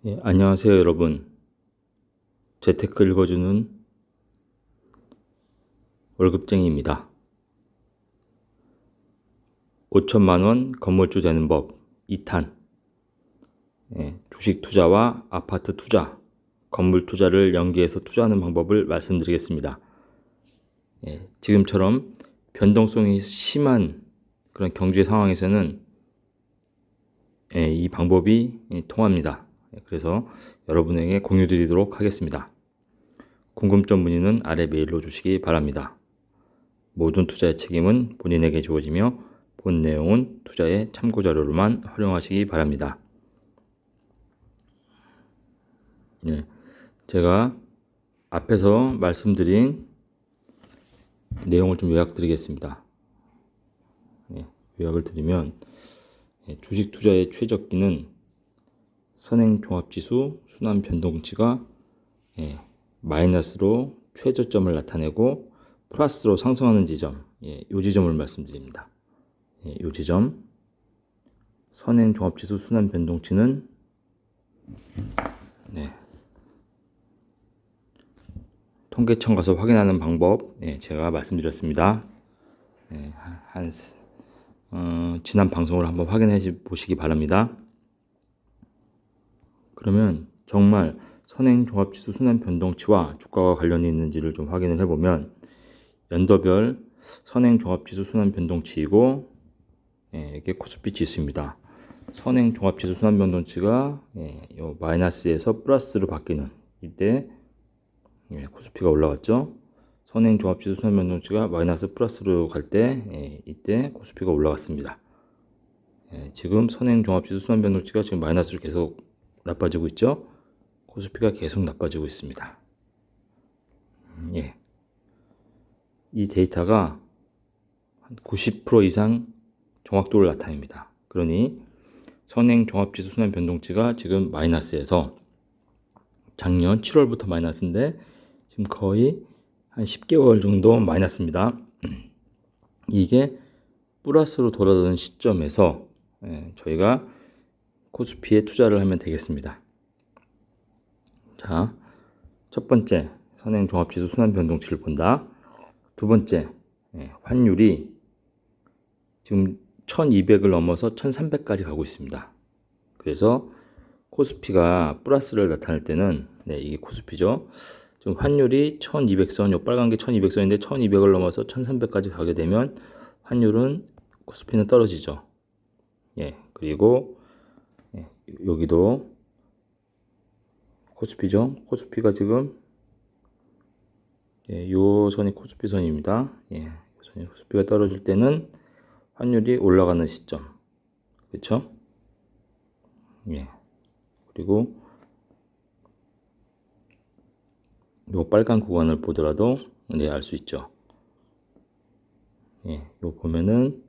안녕하세요 여러분. 재테크 읽어주는 월급쟁이입니다. 5천만원 건물주 되는 법 2탄. 주식 투자와 아파트 투자, 건물 투자를 연계해서 투자하는 방법을 말씀드리겠습니다. 지금처럼 변동성이 심한 그런 경제 상황에서는 이 방법이 통합니다. 그래서 여러분에게 공유 드리도록 하겠습니다. 궁금점 문의는 아래 메일로 주시기 바랍니다. 모든 투자의 책임은 본인에게 주어지며 본 내용은 투자의 참고자료로만 활용하시기 바랍니다. 제가 앞에서 말씀드린 내용을 좀 요약드리겠습니다. 요약을 드리면 주식 투자의 최적기는 선행종합지수 순환변동치가 마이너스로 최저점을 나타내고 플러스로 상승하는 지점, 이 지점을 말씀드립니다. 이 지점, 선행종합지수 순환변동치는 통계청 가서 확인하는 방법 제가 말씀드렸습니다. 지난 방송을 한번 확인해 보시기 바랍니다. 그러면 정말 선행종합지수 순환변동치와 주가가 관련이 있는지를 좀 확인을 해보면 연도별 선행종합지수 순환변동치이고 이게 코스피 지수입니다. 선행종합지수 순환변동치가 요 마이너스에서 플러스로 바뀌는 이때 코스피가 올라갔죠. 선행종합지수 순환변동치가 마이너스 플러스로 갈 때 이때 코스피가 올라갔습니다. 지금 선행종합지수 순환변동치가 지금 마이너스로 계속 나빠지고 있죠. 코스피가 계속 나빠지고 있습니다. 이 데이터가 한 90% 이상 정확도를 나타냅니다. 그러니 선행종합지수 순환변동치가 지금 마이너스에서 작년 7월부터 마이너스인데 지금 거의 한 10개월 정도 마이너스입니다. 이게 플러스로 돌아가는 시점에서 저희가 코스피에 투자를 하면 되겠습니다. 자, 첫 번째 선행종합지수 순환변동치를 본다. 두 번째 환율이 지금 1200을 넘어서 1300까지 가고 있습니다. 그래서 코스피가 플러스를 나타낼 때는 이게 코스피죠. 지금 환율이 1200선, 요 빨간 게 1200선인데 1200을 넘어서 1300까지 가게 되면 환율은 코스피는 떨어지죠. 그리고 여기도 코스피죠. 코스피가 지금 요 선이 코스피 선입니다. 선이 코스피가 떨어질 때는 환율이 올라가는 시점, 그렇죠? 그리고 요 빨간 구간을 보더라도 알 수 있죠. 요 보면은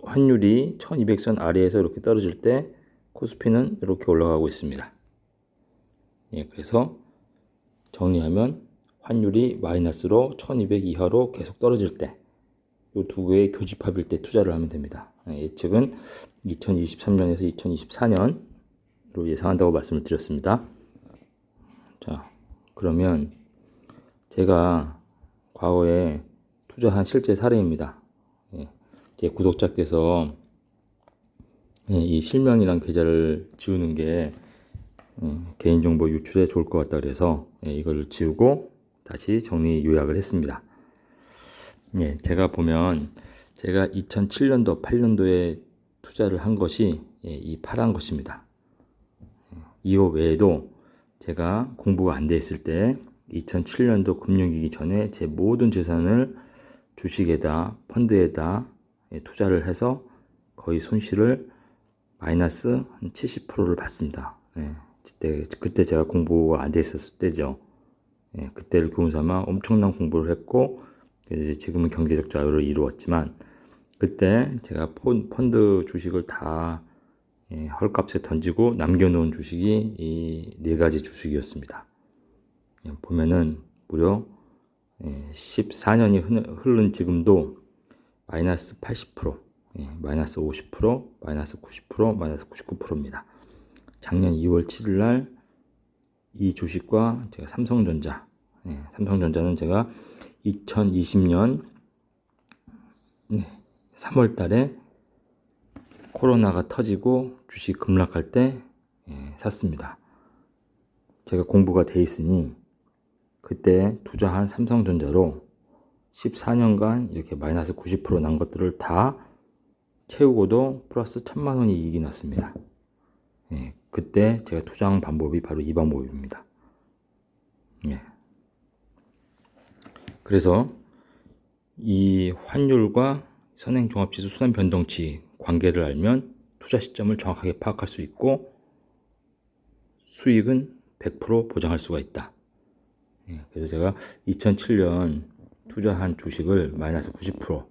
환율이 1200선 아래에서 이렇게 떨어질 때 코스피는 이렇게 올라가고 있습니다. 그래서 정리하면 환율이 마이너스로 1200 이하로 계속 떨어질 때 이 두 개의 교집합일 때 투자를 하면 됩니다. 예측은 2023년에서 2024년으로 예상한다고 말씀을 드렸습니다. 자, 그러면 제가 과거에 투자한 실제 사례입니다. 제 구독자께서 이 실명이란 계좌를 지우는 게 개인정보 유출에 좋을 것 같다 그래서 이걸 지우고 다시 정리 요약을 했습니다. 제가 보면 제가 2007년도 8년도에 투자를 한 것이 이 파란 것입니다. 이거 외에도 제가 공부가 안 돼 있을 때 2007년도 금융위기 전에 제 모든 재산을 주식에다 펀드에다 투자를 해서 거의 손실을 마이너스 한 70%를 봤습니다. 그때 제가 공부가 안 돼 있었을 때죠. 그때를 교훈 삼아 엄청난 공부를 했고 지금은 경제적 자유를 이루었지만 그때 제가 펀드 주식을 다 헐값에 던지고 남겨놓은 주식이 이 4가지 주식이었습니다. 보면은 무려 14년이 흐른 지금도 마이너스 80%, 마이너스 50%, 마이너스 90%, 마이너스 99%입니다. 작년 2월 7일 날 이 주식과 제가 삼성전자는 제가 2020년 3월 달에 코로나가 터지고 주식 급락할 때 샀습니다. 제가 공부가 돼 있으니 그때 투자한 삼성전자로 14년간 이렇게 마이너스 90% 난 것들을 다 채우고도 플러스 1000만 원이 이익이 났습니다. 그때 제가 투자한 방법이 바로 이 방법입니다. 그래서 이 환율과 선행종합지수 순환변동치 관계를 알면 투자 시점을 정확하게 파악할 수 있고 수익은 100% 보장할 수가 있다. 그래서 제가 2007년 투자한 주식을 마이너스 90%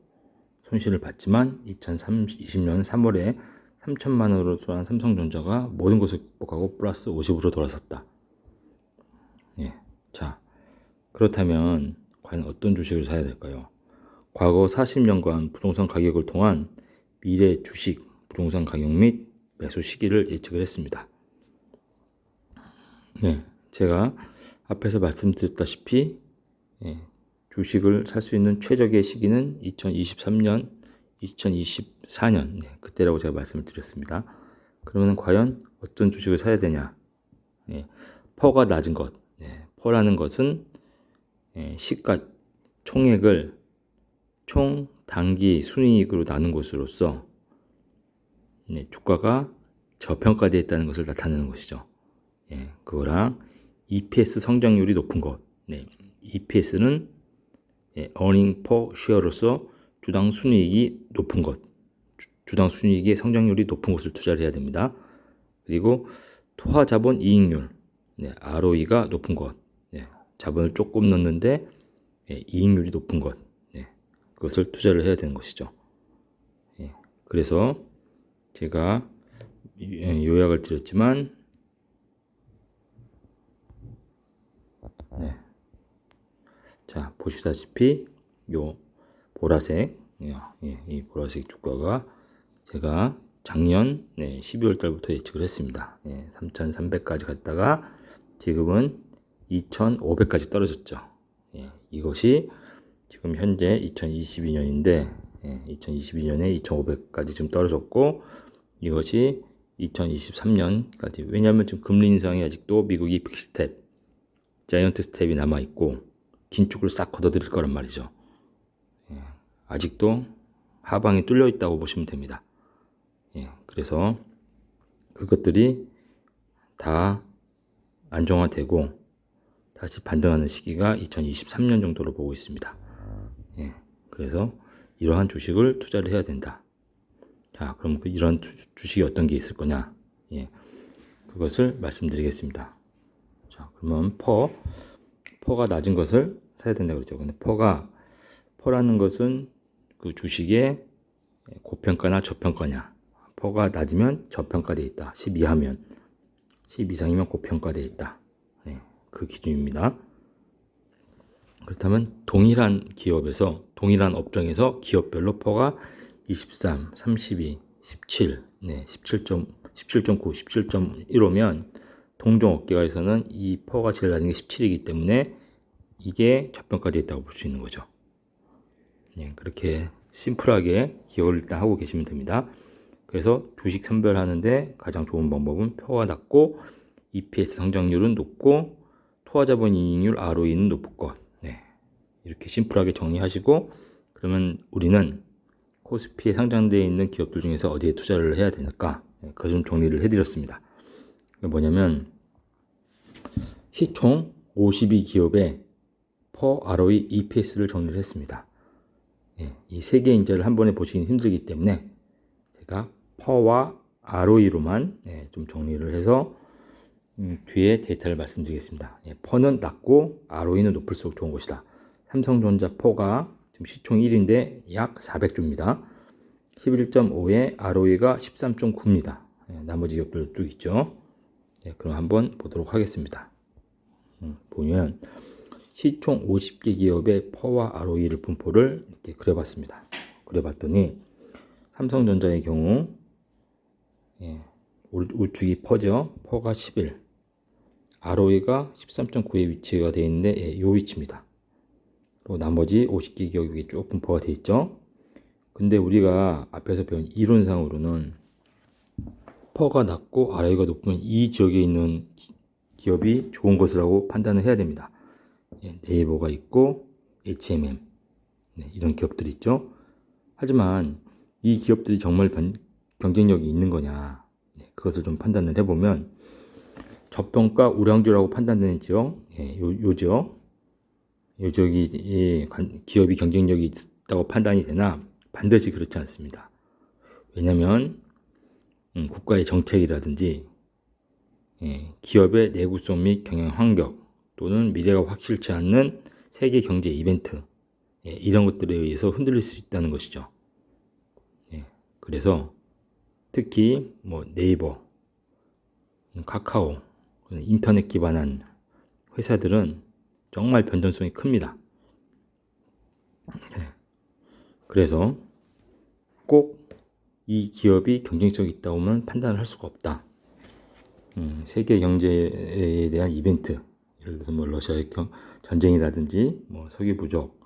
손실을 봤지만 2020년 3월에 3천만 원으로 투자한 삼성전자가 모든 것을 극복하고 플러스 50으로 돌아섰다. 자, 그렇다면 과연 어떤 주식을 사야 될까요? 과거 40년간 부동산 가격을 통한 미래 주식, 부동산 가격 및 매수 시기를 예측을 했습니다. 제가 앞에서 말씀드렸다시피 주식을 살 수 있는 최적의 시기는 2023년, 2024년 그때라고 제가 말씀을 드렸습니다. 그러면 과연 어떤 주식을 사야 되냐? 퍼가 낮은 것. 퍼라는 것은 시가 총액을 총 단기 순이익으로 나눈 것으로서 주가가 저평가되어 있다는 것을 나타내는 것이죠. 그거랑 EPS 성장률이 높은 것. EPS는 earning per share로서 주당 순이익이 높은 것. 주당 순이익의 성장률이 높은 것을 투자를 해야 됩니다. 그리고 투하자본 이익률, ROE가 높은 것. 자본을 조금 넣는데 이익률이 높은 것. 그것을 투자를 해야 되는 것이죠. 그래서 제가 요약을 드렸지만 자, 보시다시피 요 보라색 이 보라색 주가가 제가 작년 12월 달부터 예측을 했습니다. 3,300까지 갔다가 지금은 2,500까지 떨어졌죠. 이것이 지금 현재 2022년인데 2022년에 2,500까지 지금 떨어졌고 이것이 2023년까지 왜냐하면 지금 금리 인상이 아직도 미국이 빅스텝, 자이언트 스텝이 남아있고 긴축을 싹 걷어들일 거란 말이죠. 아직도 하방이 뚫려 있다고 보시면 됩니다. 그래서 그것들이 다 안정화되고 다시 반등하는 시기가 2023년 정도로 보고 있습니다. 그래서 이러한 주식을 투자를 해야 된다. 자, 그럼 이런 주식이 어떤 게 있을 거냐? 그것을 말씀드리겠습니다. 자, 그러면 퍼가 낮은 것을 사야 된다고 그랬죠. 근데 퍼라는 것은 그 주식의 고평가나 저평가냐. 퍼가 낮으면 저평가되어 있다. 10 이하면 10 이상이면 고평가되어 있다. 그 기준입니다. 그렇다면 동일한 기업에서 동일한 업종에서 기업별로 퍼가 23, 32, 17, 17.9, 17.15면 동종 업계에서는 이 퍼가 제일 낮은 게 17이기 때문에 이게 저평가되어 있다고 볼 수 있는 거죠. 그렇게 심플하게 기억을 일단 하고 계시면 됩니다. 그래서 주식 선별하는데 가장 좋은 방법은 표가 낮고 EPS 성장률은 높고 투하자본 이익률 ROE는 높을 것. 이렇게 심플하게 정리하시고 그러면 우리는 코스피에 상장되어 있는 기업들 중에서 어디에 투자를 해야 되니까 그 좀 정리를 해드렸습니다. 뭐냐면 시총 52기업의 per ROE, EPS를 정리를 했습니다. 이 세 개의 인자를 한 번에 보시긴 힘들기 때문에 제가 per와 ROE로만 좀 정리를 해서 뒤에 데이터를 말씀드리겠습니다. per는 낮고 ROE는 높을수록 좋은 것이다. 삼성전자 per가 지금 시총 1인데 약 400주입니다. 11.5에 ROE가 13.9입니다. 나머지 기업들도 쭉 있죠. 그럼 한번 보도록 하겠습니다. 보면 시총 50개 기업의 퍼와 ROE를 분포를 이렇게 그려봤습니다. 그려봤더니 삼성전자의 경우 우측이 퍼죠. 퍼가 11, ROE가 13.9에 위치가 되어 있는데 이 위치입니다. 그리고 나머지 50개 기업이 쭉 분포가 되어 있죠. 근데 우리가 앞에서 배운 이론상으로는 퍼가 낮고 ROE가 높으면 이 지역에 있는 기업이 좋은 것이라고 판단을 해야 됩니다. 네이버가 있고 H&M 이런 기업들이 있죠. 하지만 이 기업들이 정말 경쟁력이 있는 거냐, 그것을 좀 판단을 해보면 저평가 우량주라고 판단되는 지역, 요 지역, 요 지역이 기업이 경쟁력이 있다고 판단이 되나? 반드시 그렇지 않습니다. 왜냐하면 국가의 정책이라든지 기업의 내구성 및 경영 환경 또는 미래가 확실치 않는 세계 경제 이벤트 이런 것들에 의해서 흔들릴 수 있다는 것이죠. 그래서 특히 뭐 네이버, 카카오, 인터넷 기반한 회사들은 정말 변동성이 큽니다. 그래서 꼭 이 기업이 경쟁성이 있다고는 판단을 할 수가 없다. 세계 경제에 대한 이벤트, 예를 들어서 뭐 러시아의 전쟁이라든지 뭐 석유 부족,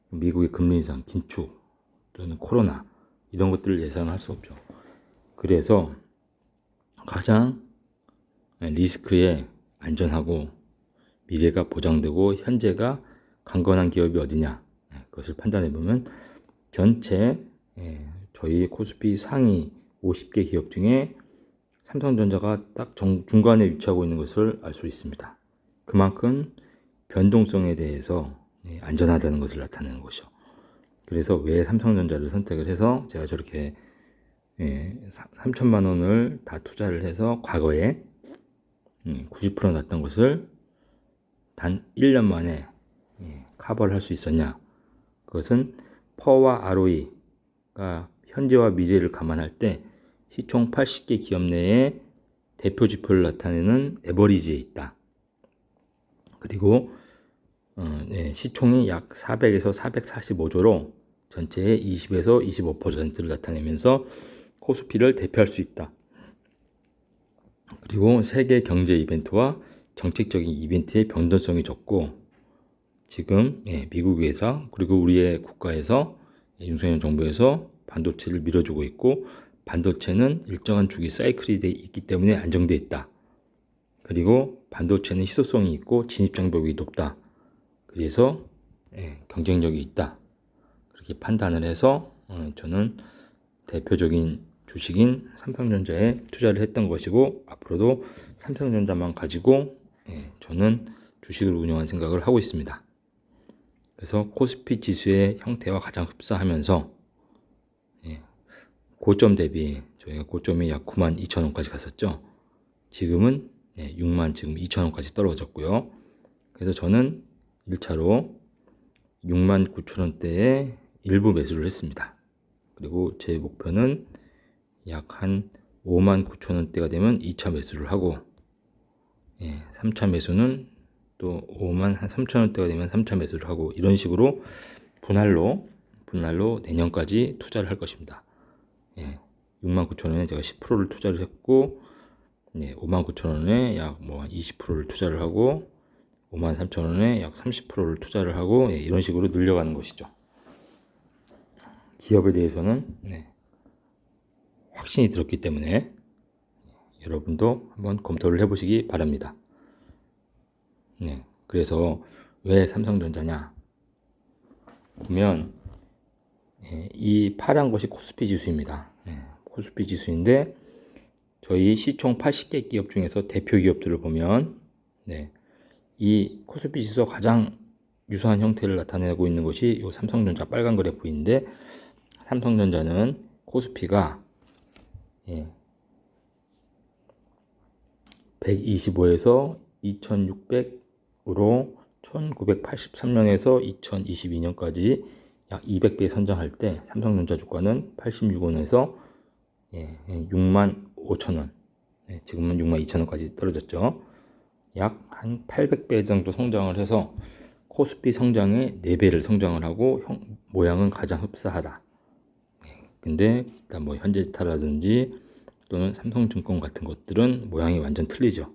미국의 금리 인상, 긴축 또는 코로나 이런 것들을 예상할 수 없죠. 그래서 가장 리스크에 안전하고 미래가 보장되고 현재가 강건한 기업이 어디냐, 그것을 판단해 보면 전체 저희 코스피 상위 50개 기업 중에 삼성전자가 딱 중간에 위치하고 있는 것을 알 수 있습니다. 그만큼 변동성에 대해서 안전하다는 것을 나타내는 것이죠. 그래서 왜 삼성전자를 선택을 해서 제가 저렇게 3천만 원을 다 투자를 해서 과거에 90% 났던 것을 단 1년 만에 커버를 할 수 있었냐? 그것은 퍼와 ROE가 현재와 미래를 감안할 때 시총 80개 기업 내에 대표 지표를 나타내는 에버리지에 있다. 그리고 시총이 약 400에서 445조로 전체의 20에서 25%를 나타내면서 코스피를 대표할 수 있다. 그리고 세계 경제 이벤트와 정책적인 이벤트의 변동성이 적고 지금 미국에서 그리고 우리의 국가에서 윤석열 정부에서 반도체를 밀어주고 있고 반도체는 일정한 주기 사이클이 있기 때문에 안정되어 있다. 그리고 반도체는 희소성이 있고 진입 장벽이 높다. 그래서 경쟁력이 있다. 그렇게 판단을 해서 저는 대표적인 주식인 삼성전자에 투자를 했던 것이고 앞으로도 삼성전자만 가지고 저는 주식을 운영할 생각을 하고 있습니다. 그래서 코스피 지수의 형태와 가장 흡사하면서 고점 대비 저희가 고점이 약 92,000원까지 갔었죠. 지금은 62,000원까지 떨어졌고요. 그래서 저는 1차로 69,000원대에 일부 매수를 했습니다. 그리고 제 목표는 약 한 59,000원대가 되면 2차 매수를 하고 3차 매수는 또 53,000원대가 되면 3차 매수를 하고 이런 식으로 분할로 내년까지 투자를 할 것입니다. 69,000원에 제가 10%를 투자를 했고 59,000원에 약 뭐 20%를 투자를 하고 53,000원에 약 30%를 투자를 하고 이런 식으로 늘려가는 것이죠. 기업에 대해서는 확신이 들었기 때문에 여러분도 한번 검토를 해보시기 바랍니다. 그래서 왜 삼성전자냐 보면 이 파란 것이 코스피 지수입니다. 코스피 지수인데 저희 시총 80개 기업 중에서 대표 기업들을 보면 이 코스피 지수와 가장 유사한 형태를 나타내고 있는 것이 이 삼성전자 빨간 그래프인데 삼성전자는 코스피가 125에서 2600으로 1983년에서 2022년까지 약 200배 선정할 때 삼성전자 주가는 86원에서 65,000원, 지금은 62,000원까지 떨어졌죠. 약 한 800배 정도 성장을 해서 코스피 성장의 4배를 성장을 하고 모양은 가장 흡사하다. 근데 일단 뭐 현재타라든지 또는 삼성증권 같은 것들은 모양이 완전 틀리죠.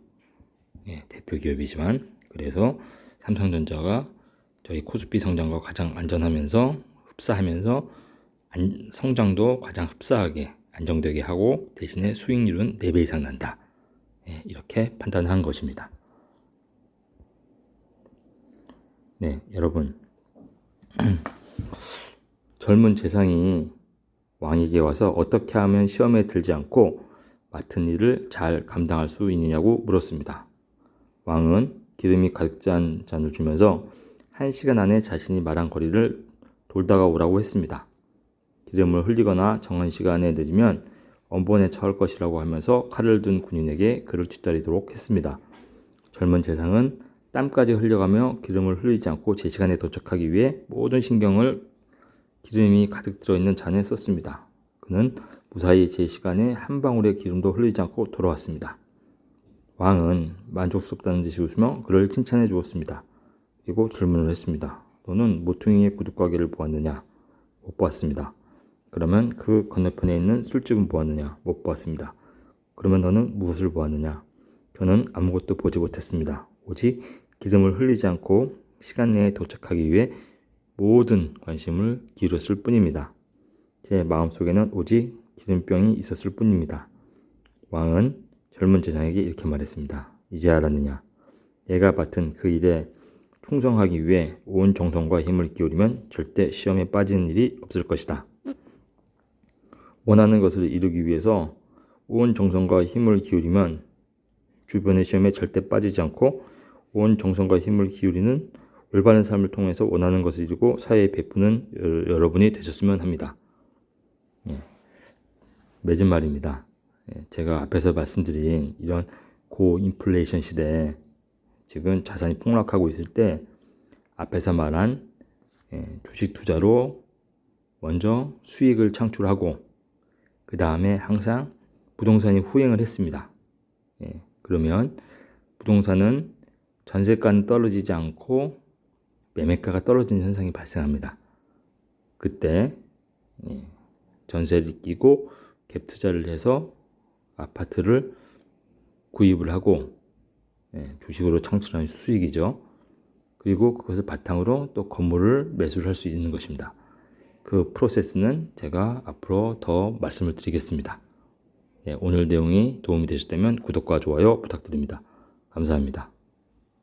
대표 기업이지만. 그래서 삼성전자가 저희 코스피 성장과 가장 안전하면서 흡사하면서 성장도 가장 흡사하게 안정되게 하고 대신에 수익률은 4배 이상 난다. 이렇게 판단한 것입니다. 네, 여러분. 젊은 재상이 왕에게 와서 어떻게 하면 시험에 들지 않고 맡은 일을 잘 감당할 수 있느냐고 물었습니다. 왕은 기름이 가득 찬 잔을 주면서 1시간 안에 자신이 말한 거리를 돌다가 오라고 했습니다. 기름을 흘리거나 정한 시간에 늦으면 엄본에 처할 것이라고 하면서 칼을 든 군인에게 그를 뒤따르도록 했습니다. 젊은 재상은 땀까지 흘려가며 기름을 흘리지 않고 제 시간에 도착하기 위해 모든 신경을 기름이 가득 들어있는 잔에 썼습니다. 그는 무사히 제 시간에 한 방울의 기름도 흘리지 않고 돌아왔습니다. 왕은 만족스럽다는 듯이 웃으며 그를 칭찬해 주었습니다. 그리고 질문을 했습니다. 너는 모퉁이의 구둣가게를 보았느냐? 못 보았습니다. 그러면 그 건너편에 있는 술집은 보았느냐? 못 보았습니다. 그러면 너는 무엇을 보았느냐? 저는 아무것도 보지 못했습니다. 오직 기름을 흘리지 않고 시간 내에 도착하기 위해 모든 관심을 기울였을 뿐입니다. 제 마음속에는 오직 기름병이 있었을 뿐입니다. 왕은 젊은 재상에게 이렇게 말했습니다. 이제 알았느냐? 내가 맡은 그 일에 충성하기 위해 온 정성과 힘을 기울이면 절대 시험에 빠지는 일이 없을 것이다. 원하는 것을 이루기 위해서 온 정성과 힘을 기울이면 주변의 시험에 절대 빠지지 않고 온 정성과 힘을 기울이는 올바른 삶을 통해서 원하는 것을 이루고 사회에 베푸는 여러분이 되셨으면 합니다. 맺은 말입니다. 제가 앞에서 말씀드린 이런 고인플레이션 시대에 지금 자산이 폭락하고 있을 때 앞에서 말한 주식 투자로 먼저 수익을 창출하고 그 다음에 항상 부동산이 후행을 했습니다. 그러면 부동산은 전세가는 떨어지지 않고 매매가가 떨어지는 현상이 발생합니다. 그때 전세를 끼고 갭 투자를 해서 아파트를 구입을 하고 주식으로 창출한 수익이죠. 그리고 그것을 바탕으로 또 건물을 매수를 할 수 있는 것입니다. 그 프로세스는 제가 앞으로 더 말씀을 드리겠습니다. 오늘 내용이 도움이 되셨다면 구독과 좋아요 부탁드립니다. 감사합니다.